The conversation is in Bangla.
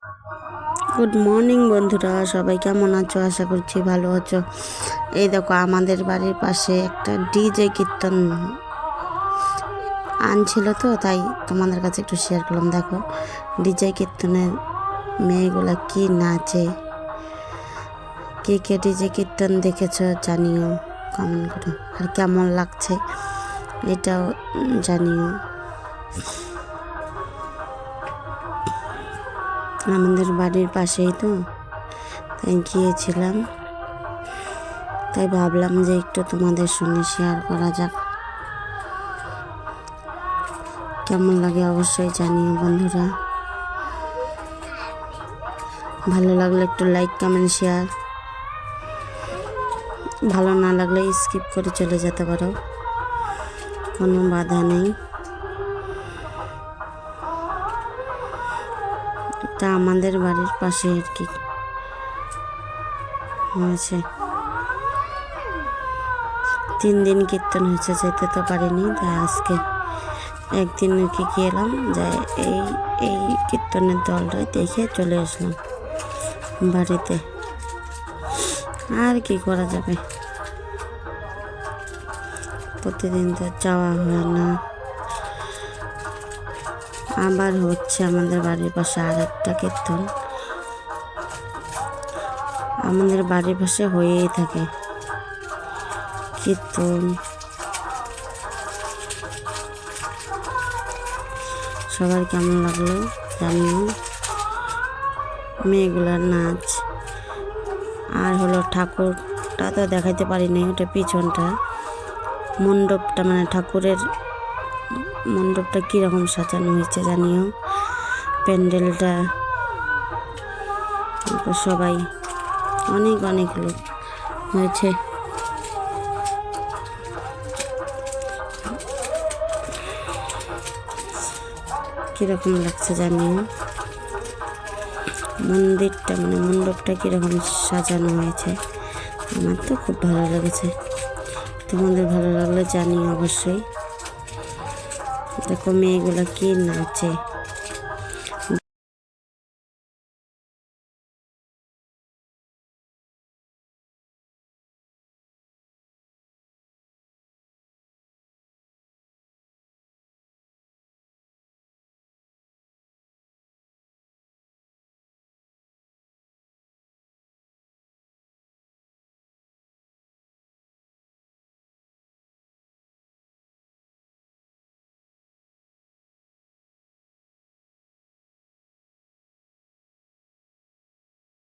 গুড মর্নিং বন্ধুরা, সবাই কেমন আছো? আশা করছি ভালো আছো। এই দেখো, আমাদের বাড়ির পাশে একটা ডিজে কীর্তন আনছিল, তো তাই তোমাদের কাছে একটু শেয়ার করলাম। দেখো, ডিজে কীর্তনের মেয়েগুলা কি নাচে। কে কে ডিজে কীর্তন দেখেছো জানিও কমেন্ট করো, আর কেমন লাগছে এটাও জানিও। আমাদের বাড়ির পাশেই তো, তাই গিয়েছিলাম, তাই ভাবলাম যে একটু তোমাদের সঙ্গে শেয়ার করা যাক। কেমন লাগে অবশ্যই জানিও বন্ধুরা। ভালো লাগলে একটু লাইক কমেন্ট শেয়ার, ভালো না লাগলে স্কিপ করে চলে যেতে পারো, কোনো বাধা নেই। তা আমাদের বাড়ির পাশে আর কি হয়েছে, 3 দিন কীর্তন হয়েছে, যেতে তো পারিনি, তাই আজকে একদিন আর কি গেলাম, যে এই কীর্তনের দলটাই দেখে চলে আসলাম বাড়িতে। আর কি করা যাবে, প্রতিদিন তো যাওয়া হয় না। আবার হচ্ছে আমাদের বাড়ির পাশে আর একটা কীর্তন, আমাদের বাড়ির পাশে হয়েই থাকে কীর্তন। সবার কেমন লাগলো জানিও। মেয়েগুলার নাচ আর হলো, ঠাকুরটা তো দেখাইতে পারি নাই, ওটা পিছনটা মণ্ডপটা, মানে ঠাকুরের মণ্ডপটা কীরকম সাজানো হয়েছে জানিও। প্যান্ডেলটা সবাই অনেক অনেক লোক হয়েছে। কীরকম লাগছে জানিও। মন্দিরটা, মানে মণ্ডপটা কীরকম সাজানো হয়েছে, আমার তো খুব ভালো লেগেছে। তোমাদের ভালো লাগলে জানিও অবশ্যই। দেখো মেয়েগুলো কি নাচে।